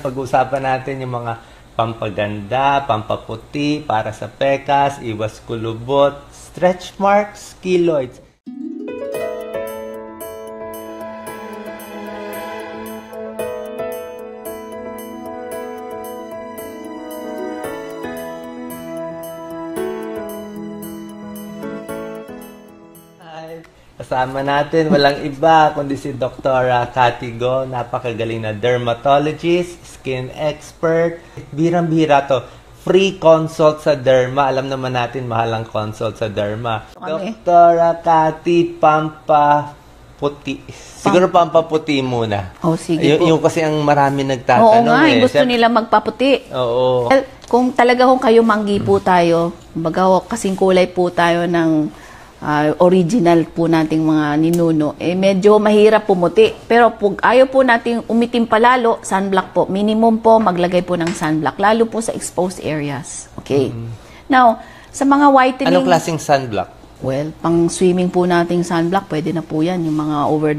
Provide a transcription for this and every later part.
pag-usapan natin yung mga pampaganda, pampaputi, para sa pekas, iwas kulubot, stretch marks, keloids. Kasama natin, walang iba kundi si Dr. Cathy Go, napakagaling na dermatologist, skin expert. Birang-bira to. Free consult sa derma. Alam naman natin, mahal ang consult sa derma. Dr. Cathy, pampaputi. Siguro pampaputi muna. Oh, sige po. Yung kasi ang marami nagtatanong. Oo nga, gusto nila magpaputi. Oo. Well, kung talaga kayo manggi po tayo, baga kasing kulay po tayo ng original po nating mga ninuno, medyo mahirap pumuti. Pero pag ayaw po nating umitim palalo, sunblock po. Minimum po, maglagay po ng sunblock. Lalo po sa exposed areas. Okay? Now, sa mga whitening... Anong klaseng sunblock? Well, pang swimming po nating sunblock, pwede na po yan. Yung mga over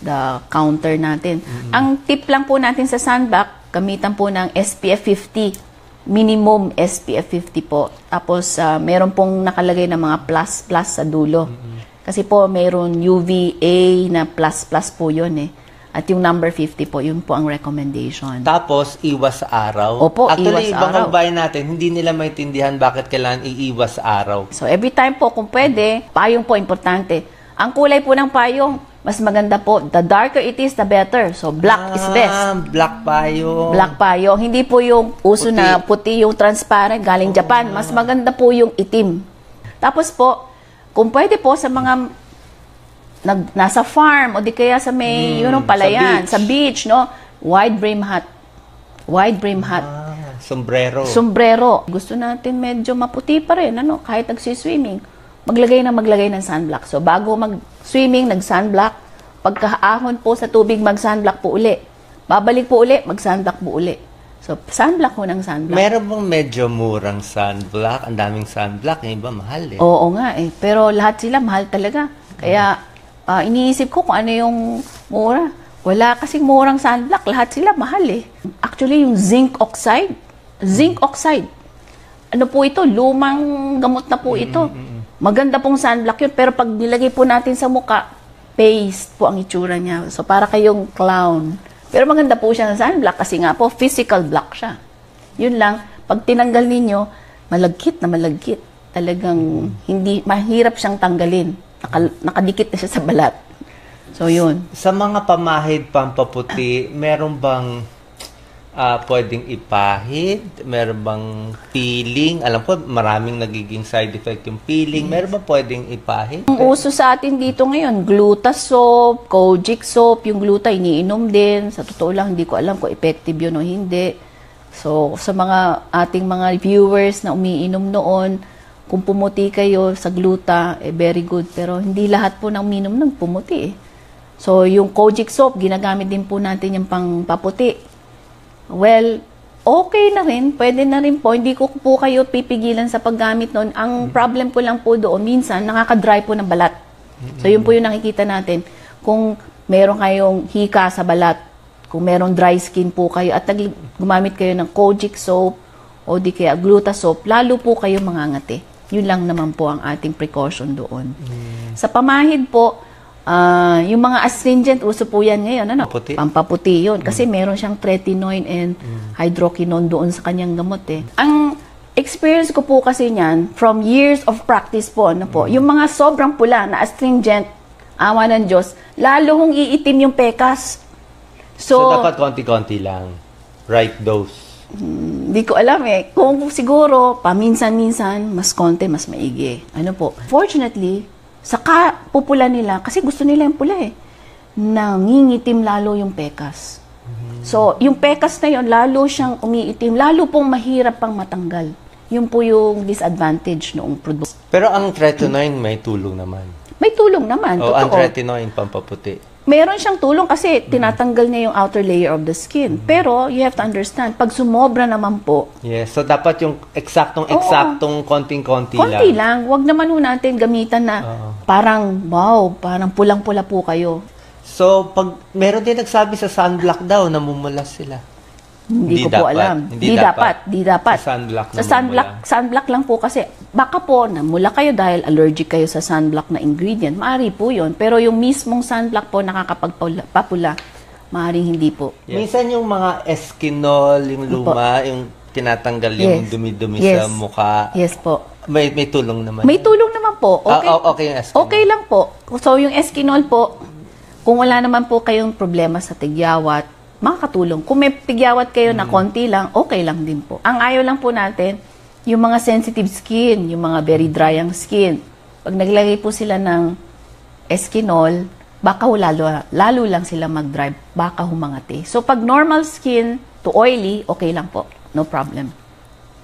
the counter natin. Ang tip lang po natin sa sunblock, gamitan po ng SPF 50. Minimum SPF 50 po. Tapos, meron pong nakalagay na mga plus sa dulo. Kasi po, meron UVA na plus po yun eh. At yung number 50 po, yun po ang recommendation. Tapos, iwas sa araw. Opo, actually, iwas ibang araw. kabayan natin, hindi nila maintindihan bakit kailangan iiwas sa araw. So, every time po, kung pwede, payong po importante. Ang kulay po ng payong, mas maganda po. The darker it is, the better. So, black is best. Black payong. Black payong. Hindi po yung uso Puti. na puti, yung transparent, galing Japan. Mas maganda po yung itim. Tapos po, kung pwede po sa mga nasa farm o di kaya sa may, palayan, sa beach, no? Wide brim hat. Wide brim hat. Sombrero. Sombrero. Gusto natin medyo maputi pa rin, ano? Kahit nagsiswimming. Maglagay ng sunblock. So, bago mag-swimming, nag-sunblock. Pagkaahon po sa tubig, mag-sunblock po uli. Babalik po uli, mag-sunblock po uli. So, sunblock po ng sunblock. Meron bang medyo murang sunblock? Ang daming sunblock, yung iba mahal eh. Oo nga eh. Pero lahat sila mahal talaga. Kaya, iniisip ko kung ano yung mura. Wala kasing murang sunblock. Lahat sila mahal eh. Actually, yung zinc oxide. Zinc oxide. Ano po ito? Lumang gamot na po ito. Maganda pong sunblock yun, pero pag nilagay po natin sa muka, paste po ang itsura niya. So, para kayong clown. Pero maganda po siya ng sunblock kasi nga po, physical block siya. Yun lang, pag tinanggal ninyo, malagkit na malagkit. Talagang hindi, mahirap siyang tanggalin. Nakadikit na siya sa balat. So, yun. Sa mga pamahid pampaputi, meron bang pwedeng ipahid? Meron bang peeling? Alam ko, maraming nagiging side effect yung peeling. Meron bang pwedeng ipahid? Ang uso sa atin dito ngayon, gluta soap, kojic soap, yung gluta iniinom din. Sa totoo lang, hindi ko alam kung effective yun o hindi. So, sa mga ating mga viewers na umiinom noon, kung pumuti kayo sa gluta, very good. Pero hindi lahat po ng minom nang pumuti eh. So, yung kojic soap, ginagamit din po natin yung pang paputi. Well, okay na rin. Pwede na rin po. Hindi ko po kayo pipigilan sa paggamit noon. Ang problem ko lang po doon, minsan, nakaka-dry po ng balat. So, yun po yung nakikita natin. Kung meron kayong hika sa balat, kung meron dry skin po kayo, at gumamit kayo ng kojic soap, o di kaya gluta soap, lalo po kayo mangangati. Yun lang naman po ang ating precaution doon. Sa pamahid po, yung mga astringent, uso po yan ngayon, ano? Pampaputi yun. Kasi meron siyang tretinoin and hydroquinone doon sa kanyang gamot eh. Ang experience ko po kasi niyan, from years of practice po, ano po, yung mga sobrang pula na astringent, awa ng Diyos, lalo hong iitim yung pekas. So dapat konti-konti lang. Right dose. Hindi ko alam eh. Kung siguro, paminsan-minsan, mas konti, mas maigi. Ano po? Fortunately, saka pupula nila, kasi gusto nila yung pula eh, nangingitim lalo yung pekas. So, yung pekas na yun, lalo siyang umiitim, lalo pong mahirap pang matanggal. Yun po yung disadvantage noong product. Pero ang tretinoin may tulong naman. May tulong naman, totoo. Ang tretinoin, pampaputi. Meron siyang tulong kasi tinatanggal niya yung outer layer of the skin. Pero, you have to understand, pag sumobra naman po, yes, so dapat yung eksaktong konting-konti lang. Konti lang. Huwag naman ho natin gamitan na parang, wow, parang pulang-pula po kayo. So, pag meron din nagsabi sa sunblock daw, namumulas sila. Hindi ko po alam. Hindi dapat. Sa sunblock Sa sunblock lang po kasi baka po namula kayo dahil allergic kayo sa sunblock na ingredient. Maari po 'yon. Pero yung mismong sunblock po nakakapagpapula, maaaring hindi po. Minsan yung mga eskinol, yung luma, yung tinatanggal yung dumi-dumi sa mukha. Yes po. May tulong naman. May tulong naman po. Okay. Okay yung eskinol. Okay lang po. So yung eskinol po, kung wala naman po kayong problema sa tigyawat, makakatulong. Kung may tigyawat kayo na konti lang, okay lang din po. Ang ayaw lang po natin, yung mga sensitive skin, yung mga very dry ang skin. Pag naglagay po sila ng eskinol, baka lalo lang sila mag-dry, baka humangati. So pag normal skin to oily, okay lang po. No problem.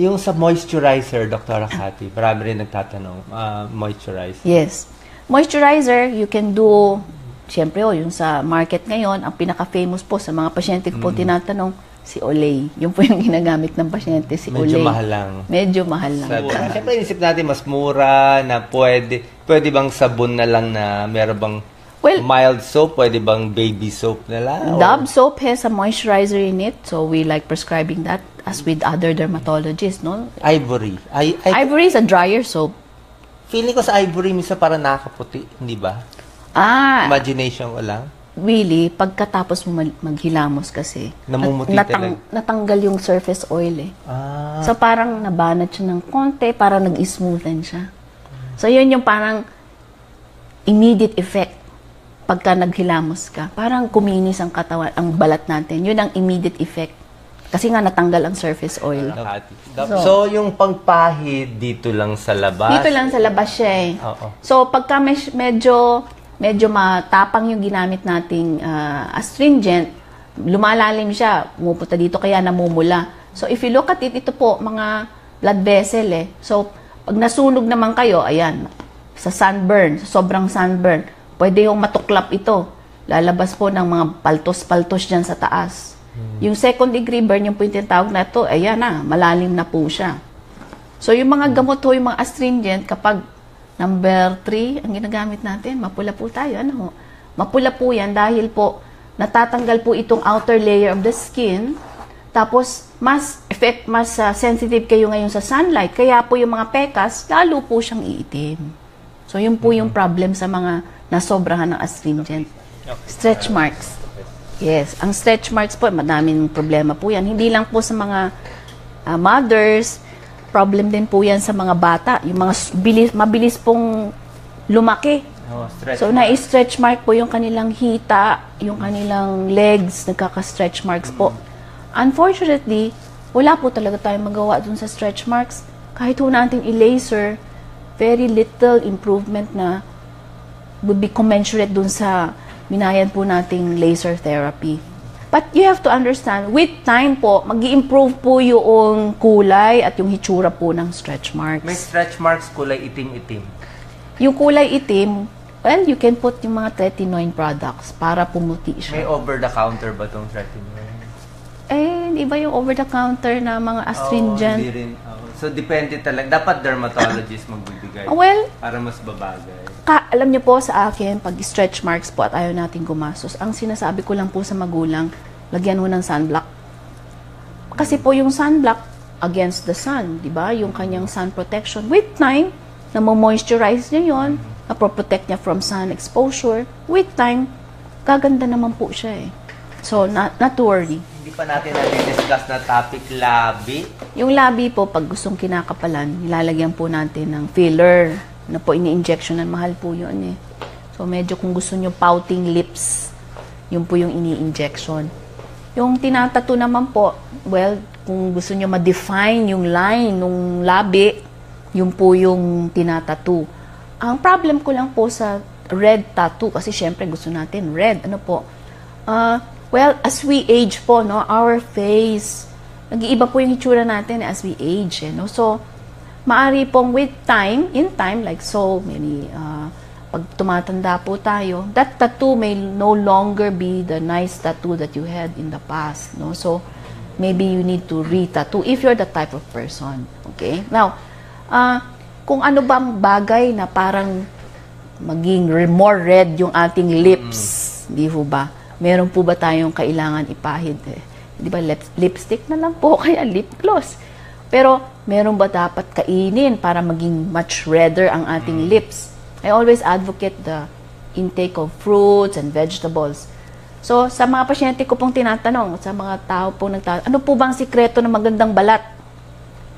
Yung sa moisturizer, Dr. Cathy, marami rin nagtatanong, moisturizer. Yes. Moisturizer, you can do, siyempre yung sa market ngayon, ang pinaka-famous po sa mga pasyente ko po tinatanong, si Olay. Yung po yung ginagamit ng pasyente, si Olay. Medyo mahal lang. Medyo mahal lang. Siyempre, inisip natin, mas mura, na pwede bang sabon na lang na meron bang mild soap? Pwede bang baby soap na lang? Dove soap has a moisturizer in it, so we like prescribing that as with other dermatologists, no? Ivory. Ivory is a dryer soap. Feeling ko sa Ivory, minsan parang nakakaputi, hindi ba? Imagination ko lang. Really, pagkatapos mo maghilamos kasi, namumuti talaga. Natanggal yung surface oil eh. So parang nabanat siya ng konti, parang nag-smoothen siya. So yun yung parang immediate effect pagka naghilamos ka. Parang kuminis ang katawan, ang balat natin. Yun ang immediate effect. Kasi nga natanggal ang surface oil. So yung pangpahid dito lang sa labas? Dito lang sa labas siya eh. So pagka medyo matapang yung ginamit nating astringent, lumalalim siya, pumupunta dito kaya namumula. So if you look at it, ito po mga blood vessel eh. So pag nasunog naman kayo, ayan, sa sunburn, sa sobrang sunburn, pwede yung matuklap ito. Lalabas po ng mga paltos-paltos dyan sa taas. Yung second degree burn, yung po yung tinatawag na ito, ayan na, malalim na po siya. So yung mga gamot ho, yung mga astringent, kapag number 3, ang ginagamit natin, mapula po tayo. Ano ho? Mapula po yan dahil po natatanggal po itong outer layer of the skin. Tapos, mas sensitive kayo ngayon sa sunlight. Kaya po yung mga pekas, lalo po siyang iitim. So, yun po yung problem sa mga nasobrahan ng astringent. Stretch marks. Yes, ang stretch marks po, madaming problema po yan. Hindi lang po sa mga mothers, problem din po yan sa mga bata. Yung mga mabilis pong lumaki. So, na-stretch mark po yung kanilang hita, yung kanilang legs, nagkaka-stretch marks po. Unfortunately, wala po talaga tayong magawa dun sa stretch marks. Kahit po natin i-laser, very little improvement na would be commensurate dun sa minayan po nating laser therapy. But you have to understand, with time po, mag-i-improve po yung kulay at yung hitsura po ng stretch marks. May stretch marks kulay itim-itim. Yung kulay itim, well, you can put yung mga tretinoin products para pumuti siya. May over-the-counter ba itong tretinoin? Eh, di ba yung over-the-counter na mga astringent? Hindi rin. So, depende talaga. Dapat dermatologist magbibigay. Well, para mas babagay. Alam niyo po sa akin, pag stretch marks po at ayaw natin gumastos, ang sinasabi ko lang po sa magulang, lagyan ho ng sunblock. Kasi po yung sunblock against the sun, di ba? Yung kanyang sun protection. With time, na-moisturize niya yun, na-protect niya from sun exposure. With time, gaganda naman po siya eh. So, not to worry. Hindi pa natin na-discuss na topic, labi. Yung labi po, pag gustong kinakapalan, nilalagyan po natin ng filler na po ini-injectionan. Mahal po yun eh. So, medyo kung gusto nyo pouting lips, yun po yung ini-injection. Yung tinatato naman po, well, kung gusto nyo ma-define yung line ng labi, yun po yung tinatato. Ang problem ko lang po sa red tattoo, kasi syempre gusto natin red. Ano po? Well, as we age po, no, our face, nag-iiba po yung hitsura natin as we age. Eh, no? So, maari pong with time, in time, like so many, pag tumatanda po tayo, that tattoo may no longer be the nice tattoo that you had in the past. No? So, maybe you need to re-tattoo if you're the type of person. Okay? Now, kung ano bang bagay na parang maging more red yung ating lips, di ho ba? Meron po ba tayong kailangan ipahid? Di ba, lipstick na lang po, kaya lip gloss. Pero, meron ba dapat kainin para maging much redder ang ating lips? I always advocate the intake of fruits and vegetables. So, sa mga pasyente ko pong tinatanong, sa mga tao pong nagtatanong, ano po bang sikreto ng magandang balat?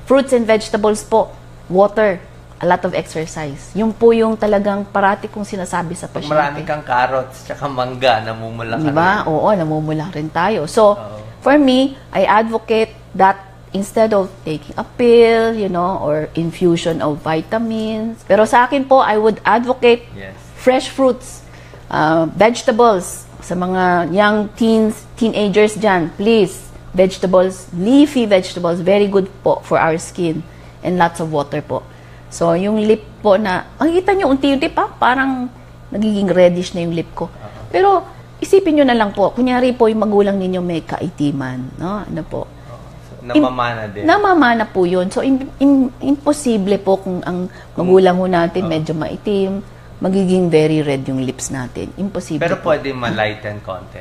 Fruits and vegetables po, water, a lot of exercise. Yung po yung talagang parati kong sinasabi sa pasyente. Marami kang carrots, tsaka mangga, namumula ka diba? rin. Oo, namumula rin tayo. So, for me, I advocate that instead of taking a pill, you know, or infusion of vitamins. Pero sa akin po, I would advocate fresh fruits, vegetables, sa mga young teenagers dyan, please, vegetables, leafy vegetables, very good po for our skin, and lots of water po. So, yung lip po na, makikita nyo, unti-unti pa, parang nagiging reddish na yung lip ko. Pero, isipin nyo na lang po, kunyari po, yung magulang ninyo may kaitiman, no? Ano po? Namamana din. Namamana po yun. So, imposible po kung ang magulang ho natin medyo maitim, magiging very red yung lips natin. Imposible. Pero po. pwede ma-lighten konti.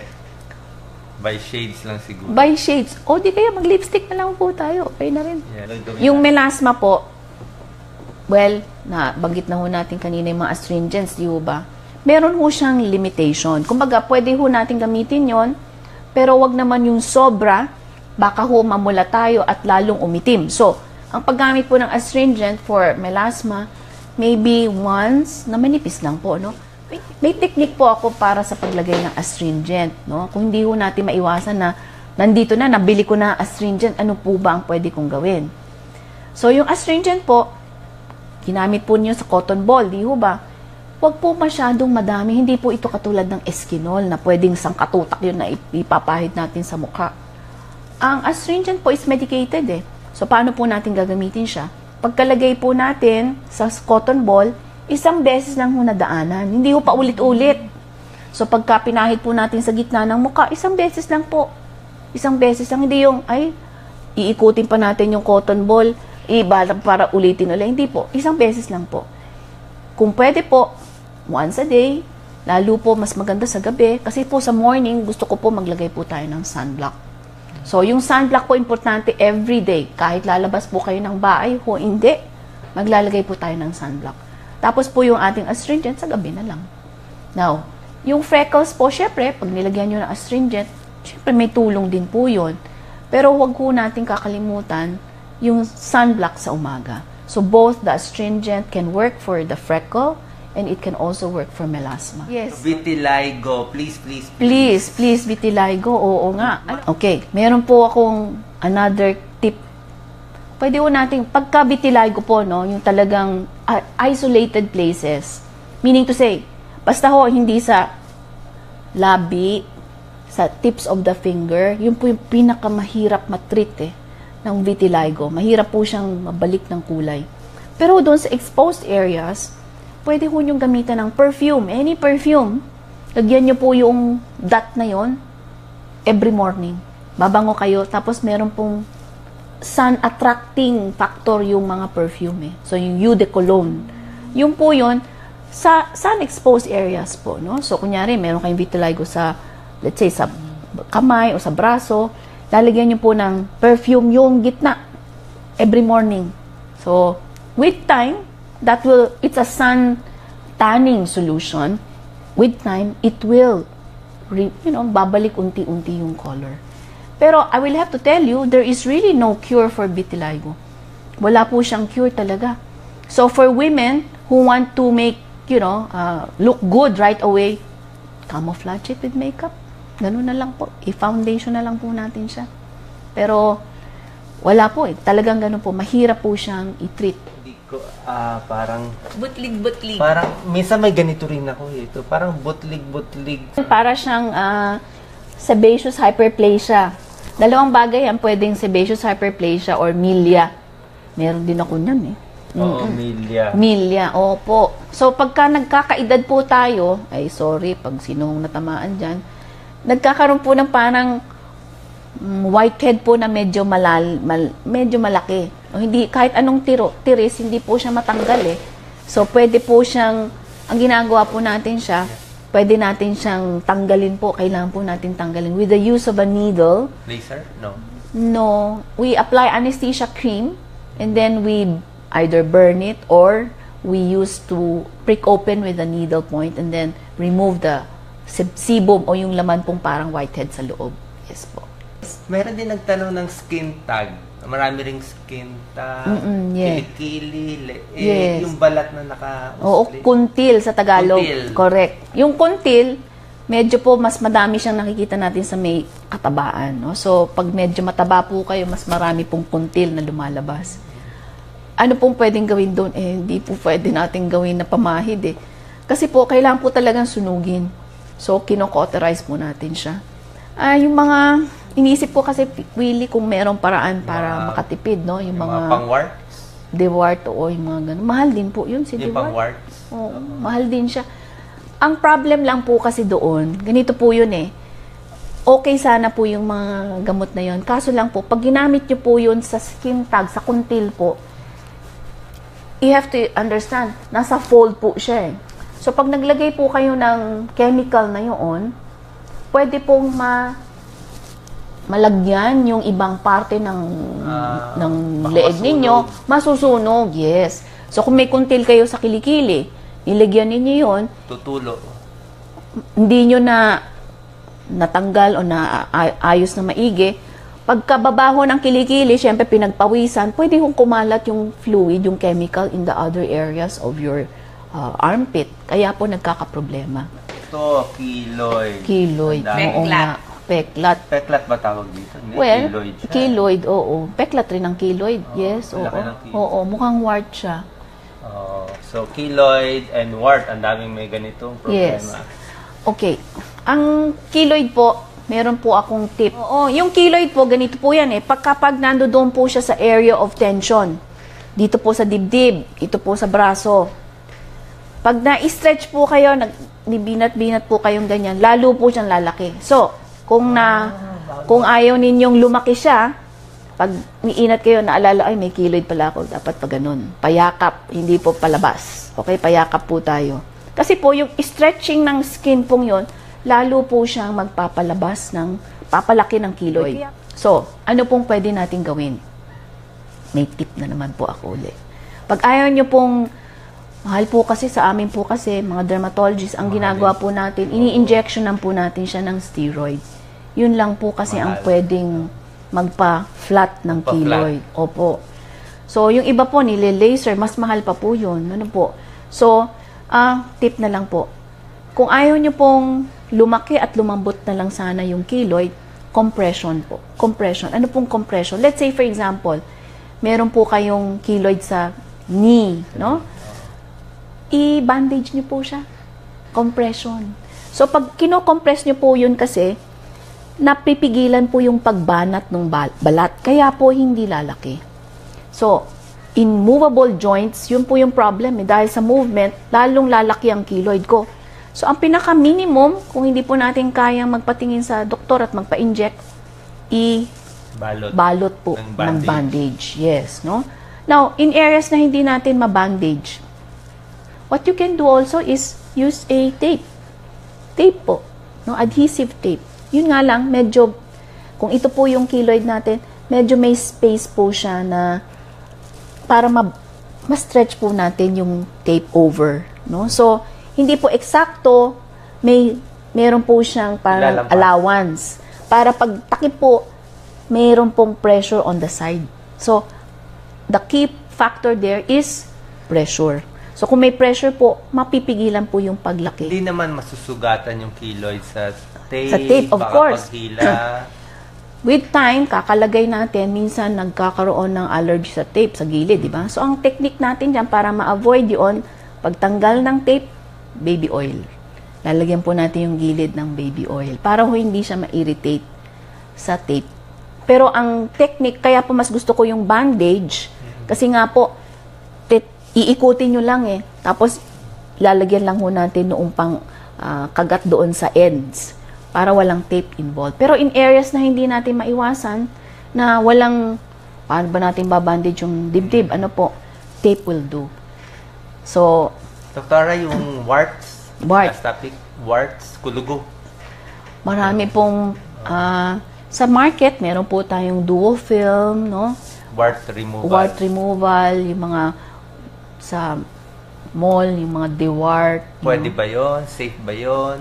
By shades lang siguro. By shades. O, di kaya mag-lipstick na lang po tayo. Okay na rin. Yeah, Yung melasma po, well, banggit na ho natin kanina yung mga astringents, di ho ba? Meron ho siyang limitation. Kumbaga, pwede ho natin gamitin yon, pero wag naman yung sobra, baka ho mamula tayo at lalong umitim. So, ang paggamit po ng astringent for melasma, maybe once, na manipis lang po, no? May technique po ako para sa paglagay ng astringent, no? Kung hindi ho natin maiwasan na, nandito na, nabili ko na astringent, ano po ba ang pwede kong gawin? So, yung astringent po, ginamit po niyo sa cotton ball, di ho ba? Huwag po masyadong madami, hindi po ito katulad ng Eskinol na pwedeng sangkatutak yun na ipapahid natin sa mukha. Ang astringent po is medicated eh. So, paano po natin gagamitin siya? Pagkalagay po natin sa cotton ball, isang beses lang ho nadaanan. Hindi ho pa ulit-ulit. So, pagka pinahid po natin sa gitna ng mukha, isang beses lang po. Isang beses lang. Hindi yung, iikutin pa natin yung cotton ball, para ulitin ulit. Hindi po. Isang beses lang po. Kung pwede po, once a day, lalo po mas maganda sa gabi. Kasi po sa morning, gusto ko po maglagay po tayo ng sunblock. So, yung sunblock po, importante every day. Kahit lalabas po kayo ng bahay o hindi, maglalagay po tayo ng sunblock. Tapos po yung ating astringent, sa gabi na lang. Now, yung freckles po, syempre, pag nilagyan nyo ng astringent, syempre may tulong din po yun. Pero huwag po natin kakalimutan yung sunblock sa umaga. So, both the astringent can work for the freckle and it can also work for melasma. Yes. Vitiligo, please. Please, vitiligo. Oo nga. Okay, meron po akong another tip. Pwede po natin, pagka vitiligo po, no, yung talagang isolated places. Meaning to say, basta ho, hindi sa labi, sa tips of the finger, yun po yung pinakamahirap matreat ng vitiligo. Mahirap po siyang mabalik ng kulay. Pero doon sa exposed areas, pwede po niyong gamitan ng perfume, any perfume. Lagyan niyo po yung dot na yon every morning. Babango kayo, tapos meron pong sun-attracting factor yung mga perfume. So, yung eau de cologne. Yung po yun, sa sun-exposed areas po. No? So, kunyari, meron kayong vitiligo sa, let's say, sa kamay o sa braso, lalagyan niyo po ng perfume yung gitna every morning. So, with time, it's a sun tanning solution. With time, it will, babalik unti-unti yung color. Pero, I will have to tell you, there is really no cure for vitiligo. Wala po siyang cure talaga. So, for women who want to make, look good right away, camouflage it with makeup. Ganun na lang po. I-foundation na lang po natin siya. Pero, wala po Talagang ganun po. Mahirap po siyang i-treat. Parang butlig-butlig. Parang minsan may ganito rin ako ito. Parang butlig-butlig. Para siyang sebaceous hyperplasia. Dalawang bagay ang pwedeng sebaceous hyperplasia or milia. Meron din ako niyan Oo, milia. Milia, opo. So pagka nagkakaedad po tayo, sorry pag sinong natamaan diyan, nagkakaroon po ng parang whitehead po na medyo medyo malaki. O hindi kahit anong tiris, hindi po siya matanggal So pwede po siyang ang ginagawa po natin siya, pwede natin siyang tanggalin po. Kailangan po natin tanggalin. With the use of a needle. Laser? No. No. We apply anesthesia cream and then we either burn it or we use to prick open with a needle point and then remove the sebum o yung laman pong parang whitehead sa loob. Yes po. Meron din nagtanong ng skin tag. Marami ring skin tag, yeah. kilikili, Yes. yung balat na naka Oo, kuntil sa Tagalog. Kuntil. Correct. Yung kuntil, medyo po mas madami siyang nakikita natin sa may katabaan. No? So, pag medyo mataba po kayo, mas marami pong kuntil na lumalabas. Ano pong pwedeng gawin doon? Hindi po pwede natin gawin na pamahid eh. Kasi po, kailangan po talagang sunugin. So, kinocauterize po natin siya. Yung mga, iniisip ko kasi, Willie, kung merong paraan para makatipid, no? Yung mga pang-warts? Dewart o yung mga ganun. Mahal din po yun, si Yung Dewart. pang-warts? Oo, mahal din siya. Ang problem lang po kasi doon, ganito po yun eh. Okay sana po yung mga gamot na yun. Kaso lang po, pag ginamit nyo po yun sa skin tag, sa kuntil po, you have to understand, nasa fold po siya eh. So, pag naglagay po kayo ng chemical na yun, pwede pong malagyan yung ibang parte ng leeg ninyo, masusunog, yes. So, kung may kuntil kayo sa kilikili, nilagyan ninyo yun, tutulo. Hindi nyo na natanggal o na ayos na maigi. Pagkababaho ng kilikili, syempre pinagpawisan, pwede kong kumalat yung fluid, yung chemical in the other areas of your armpit. Kaya po nagkakaproblema. Ito, keloid. Keloid. Oo nga. Peklat. Peklat ba tawag dito? Hindi, Well, keloid siya. keloid, oo. Peklat rin ang keloid. Yes, oo. laki ng keloid. Oo, mukhang wart siya. So, keloid and wart, ang daming may ganitong problema. Yes. Okay. Ang keloid po, meron po akong tip. Oo, yung keloid po, ganito po yan eh. Pagkapag nandoon po siya sa area of tension, dito po sa dibdib, ito po sa braso. Pag na-stretch po kayo, binat-binat po kayong ganyan, lalo po siyang lalaki. So, kung ayaw ninyong lumaki siya, pag niinat kayo, naalala, ay may keloid pala ako, dapat pa ganun. Payakap, hindi po palabas. Okay, payakap po tayo. Kasi po, yung stretching ng skin pong yon, lalo po siyang magpapalabas papalaki ng keloid. So, ano pong pwede natin gawin? May tip na naman po ako ulit. Pag ayaw nyo pong, mahal po kasi sa amin po kasi, mga dermatologists, ang ginagawa po natin, ini-injection po natin siya ng steroid. Yun lang po kasi ang pwedeng magpa-flat ng keloid. Opo. So, yung iba po, nile-laser, mas mahal pa po yun. Ano po? So, tip na lang po. Kung ayaw nyo pong lumaki at lumambot na lang sana yung keloid, compression po. Compression. Ano pong compression? Let's say, for example, meron po kayong keloid sa knee, no? I-bandage nyo po siya. Compression. So, pag kino-compress nyo po yun kasi, napipigilan po yung pagbanat ng balat. Kaya po hindi lalaki. So, in movable joints, yun po yung problem. Dahil sa movement, lalong lalaki ang keloid ko. So, ang pinaka-minimum, kung hindi po natin kayang magpatingin sa doktor at magpa-inject, balot po ng bandage. Yes, no? Now, in areas na hindi natin mabandage, what you can do also is use a tape. Tape po. No? Adhesive tape. Yun nga lang, medyo, kung ito po yung keloid natin, medyo may space po siya na para ma-stretch po natin yung tape over. No? So, hindi po eksakto, meron po siyang parang allowance. Para pag takip po, meron pong pressure on the side. So, the key factor there is pressure. So, kung may pressure po, mapipigilan po yung paglaki. Hindi naman masusugatan yung keloid sa tape. Sa tape, of course. Paghila. With time, kakalagay natin, minsan nagkakaroon ng allergy sa tape, sa gilid, di ba? So, ang technique natin dyan para ma-avoid yun, pagtanggal ng tape, baby oil. Lalagyan po natin yung gilid ng baby oil para hindi siya ma-irritate sa tape. Pero ang technique, kaya po mas gusto ko yung bandage, kasi nga po, iikutin nyo lang eh. Tapos, lalagyan lang ho natin noong pang kagat doon sa ends para walang tape involved. Pero in areas na hindi natin maiwasan, na walang, paano ba natin babandage yung dibdib? Ano po? Tape will do. So, Doktora, yung warts, last topic. warts, kulugo? Marami pong, sa market, meron po tayong Duofilm, no? Wart removal. Wart removal, yung mga sa mall, yung mga dewart. Pwede ba yun? Safe ba yun?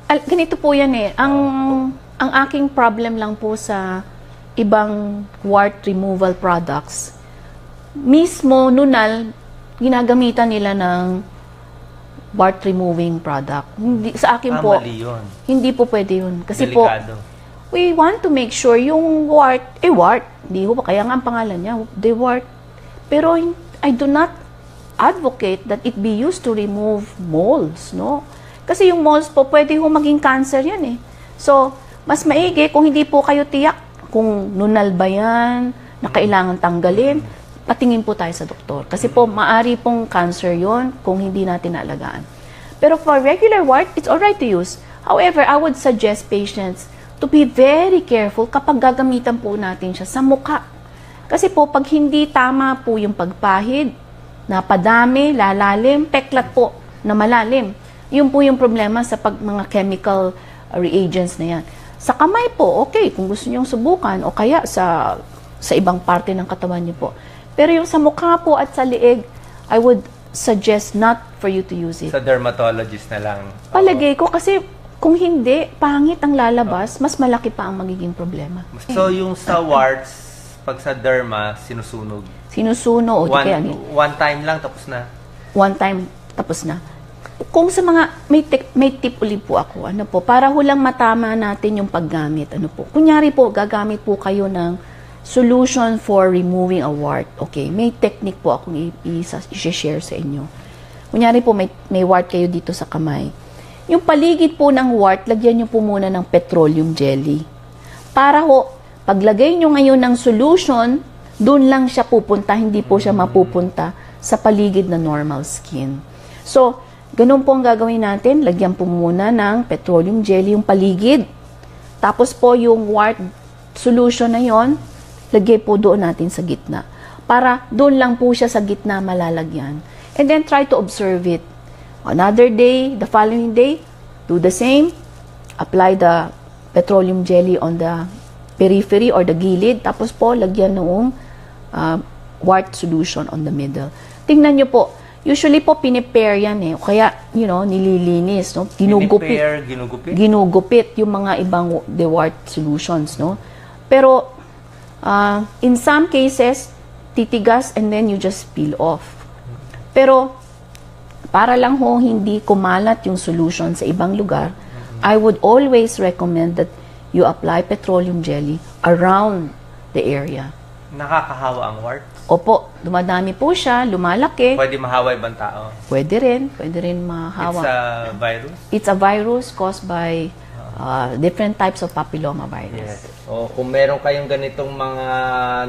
Ganito po yan eh. Ang aking problem lang po sa ibang wart removal products, mismo nunal, ginagamitan nila ng wart removing product. Hindi, sa akin po, mali yun. hindi po pwede yun. Kasi Delikado. po, we want to make sure yung wart, wart, hindi ko pa, kaya nga ang pangalan niya, dewart. Pero I do not advocate that it be used to remove moles, no? Kasi yung moles po, pwede ho maging cancer yan eh. So, mas maigi kung hindi po kayo tiyak kung nunal ba yan, na kailangan tanggalin, patingin po tayo sa doktor. Kasi po, maari pong cancer yon kung hindi natin naalagaan. Pero for regular wart, it's alright to use. However, I would suggest patients to be very careful kapag gagamitan po natin siya sa mukha. Kasi po, pag hindi tama po yung pagpahid, na padami, lalalim, peklat po na malalim. Yun po yung problema sa mga chemical reagents na yan. Sa kamay po, okay, kung gusto niyong subukan, o kaya sa ibang parte ng katawan niyo po. Pero yung sa mukha po at sa liig, I would suggest not for you to use it. Sa dermatologist na lang. Palagay ko kasi kung hindi, pangit ang lalabas, mas malaki pa ang magiging problema. So, yung sa warts, pag sa derma, sinusunog. Sinusunog. One time lang, tapos na. One time, tapos na. Kung sa mga, may tip ulit po ako, ano po, para hulang matama natin yung paggamit, ano po. Kunyari po, gagamit po kayo ng solution for removing a wart. Okay, may technique po akong i-share sa inyo. Kunyari po, may wart kayo dito sa kamay. Yung paligid po ng wart, lagyan nyo po muna ng petroleum jelly. Para ho, paglagay nyo ngayon ng solution, doon lang siya pupunta, hindi po siya mapupunta sa paligid na normal skin. So, ganun po ang gagawin natin. Lagyan po muna ng petroleum jelly yung paligid. Tapos po yung wart solution na yon, lagay po doon natin sa gitna. Para doon lang po siya sa gitna malalagyan. And then try to observe it. Another day, the following day, do the same. Apply the petroleum jelly on the periphery or the gilid. Tapos po, lagyan noong wart solution on the middle. Tingnan nyo po. Usually po, pinipair yan eh. Kaya, nililinis, no? Ginugupit. Ginugupit yung mga ibang wart solutions, no? Pero, in some cases, titigas and then you just peel off. Pero, para lang ho hindi kumalat yung solution sa ibang lugar, I would always recommend that you apply petroleum jelly around the area. Nakakahawa ang wart? Opo, dumadami po siya, lumalaki. Pwede mahawa ibang tao? Pwede rin mahawa. It's a virus? It's a virus caused by different types of papilloma virus. Yes. O, kung meron kayong ganitong mga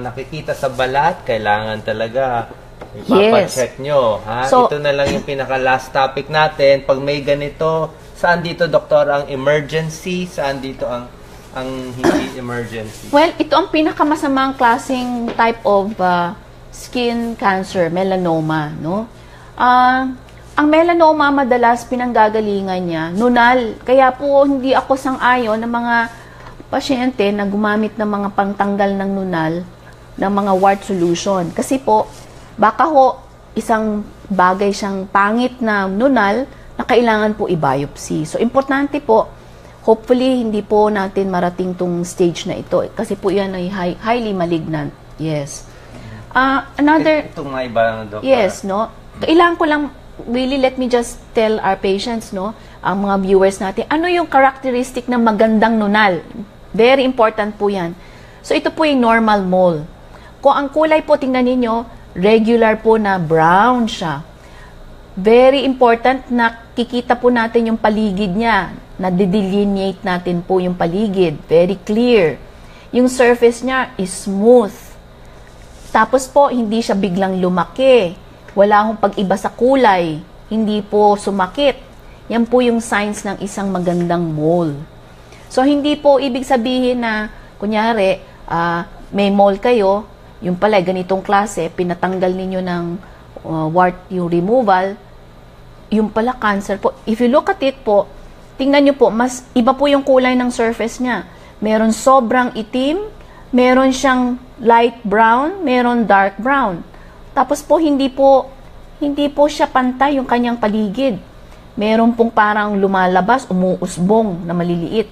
nakikita sa balat, kailangan talaga ipapacheck nyo. Ha? So, ito na lang yung pinaka-last topic natin. Pag may ganito, saan dito, doktor, ang emergency? Saan dito ang hindi emergency? Well, ito ang pinakamasamang klaseng type of skin cancer, melanoma, no? Ang melanoma madalas pinanggagalingan niya, nunal. Kaya po hindi ako sang-ayon ng mga pasyente na gumamit ng mga pangtanggal ng nunal ng mga wart solution. Kasi po, baka ho, isang bagay siyang pangit na nunal na kailangan po i-biopsy. So, importante po, hopefully, hindi po natin marating tong stage na ito. Kasi po yan ay highly malignant. Yes. Itong mga iba, doktor. Yes, no? Kailangan ko lang, really, let me just tell our patients, no? Ang mga viewers natin, ano yung characteristic ng magandang nunal? Very important po yan. So, ito po yung normal mole. Kung ang kulay po, tingnan ninyo, regular po na brown siya. Very important na kikita po natin yung paligid niya. Na-delineate natin po yung paligid. Very clear. Yung surface niya is smooth. Tapos po, hindi siya biglang lumaki. Wala akong pag-iba sa kulay. Hindi po sumakit. Yan po yung signs ng isang magandang mole. So, hindi po ibig sabihin na, kunyari, may mole kayo, yung pala, ganitong klase, pinatanggal ninyo ng wart yung removal, yung pala cancer po. If you look at it po, tingnan nyo po, mas iba po yung kulay ng surface niya. Meron sobrang itim, meron siyang light brown, meron dark brown. Tapos po hindi po siya pantay yung kanyang paligid. Meron pong parang lumalabas, umuusbong na maliliit.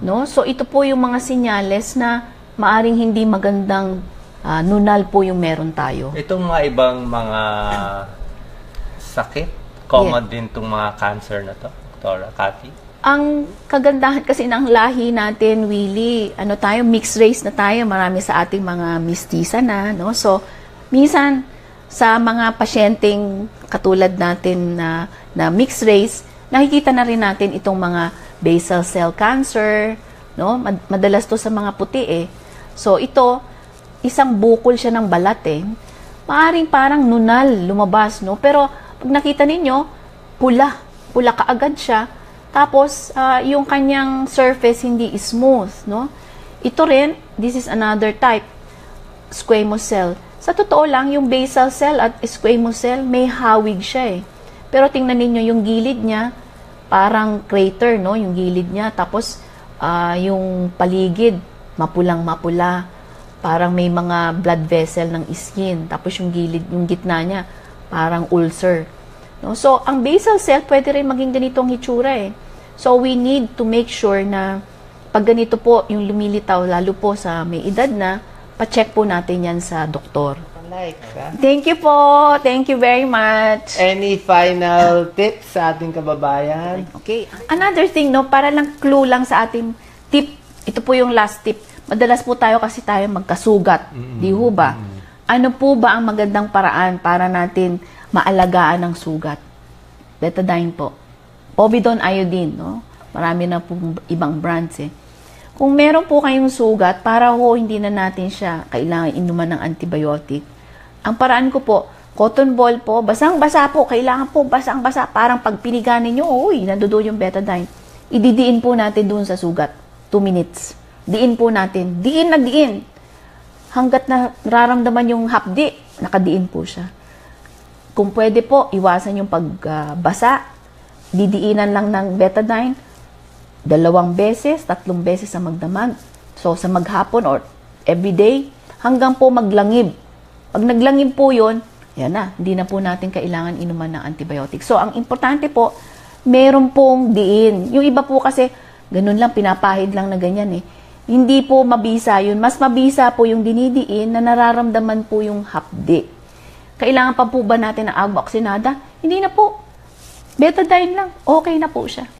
No? So ito po yung mga senyales na maaring hindi magandang nunal po yung meron tayo. Itong mga ibang mga sakit, common din itong mga cancer na to, Dr. Cathy? Ang kagandahan kasi ng lahi natin, Willie, mixed race na tayo, marami sa ating mga mistisa na, no? So, minsan, sa mga pasyenteng katulad natin na mixed race, nakikita na rin natin itong mga basal cell cancer, no? Madalas to sa mga puti eh. So, ito, isang bukol siya ng balat eh. Maaring parang nunal lumabas, no? Pero, pag nakita ninyo, pula kaagad siya. Tapos, yung kanyang surface hindi smooth, no? Ito rin, this is another type, squamous cell. Sa totoo lang, yung basal cell at squamous cell, may hawig siya eh. Pero tingnan ninyo yung gilid niya, parang crater, no? Yung gilid niya. Tapos, yung paligid, mapulang-mapula. Parang may mga blood vessel ng skin. Tapos yung gilid, yung gitna niya, parang ulcer. No? So, ang basal cell, pwede rin maging ganitong hitsura eh. So, we need to make sure na pag ganito po yung lumilitaw, lalo po sa may edad na, pa-check po natin yan sa doktor. Thank you po. Thank you very much. Any final tips sa ating kababayan? Okay. Another thing, no, para lang clue lang sa ating tip, ito po yung last tip. Madalas po tayo kasi tayo magkasugat. Di ho ba? Ano po ba ang magandang paraan para natin maalagaan ng sugat? Betadine po. Povidone iodine, no? Marami na po ibang brands eh. Kung meron po kayong sugat, para ho hindi na natin siya kailangan inuman ng antibiotic, ang paraan ko po, cotton ball po, basang-basa po, kailangan po basang-basa, parang pag piniganin nyo, uy, nandoon yung betadine. Ididiin po natin doon sa sugat. 2 minutes. Diin po natin. Diin na diin. Hanggat na nararamdaman yung hapdi, nakadiin po siya. Kung pwede po, iwasan yung pagbasa. Didiinan lang ng betadine. 2 beses, 3 beses sa magdamag. So, sa maghapon or everyday, hanggang po maglangib. Pag naglangib po yun, yan na, hindi na po natin kailangan inuman ng antibiotic. So, ang importante po, meron pong diin. Yung iba po kasi, ganun lang, pinapahid lang na ganyan eh. Hindi po mabisa yun. Mas mabisa po yung dinidiin na nararamdaman po yung hapdi. Kailangan pa po ba natin ng agua oxinada? Hindi na po. Betadine lang. Okay na po siya.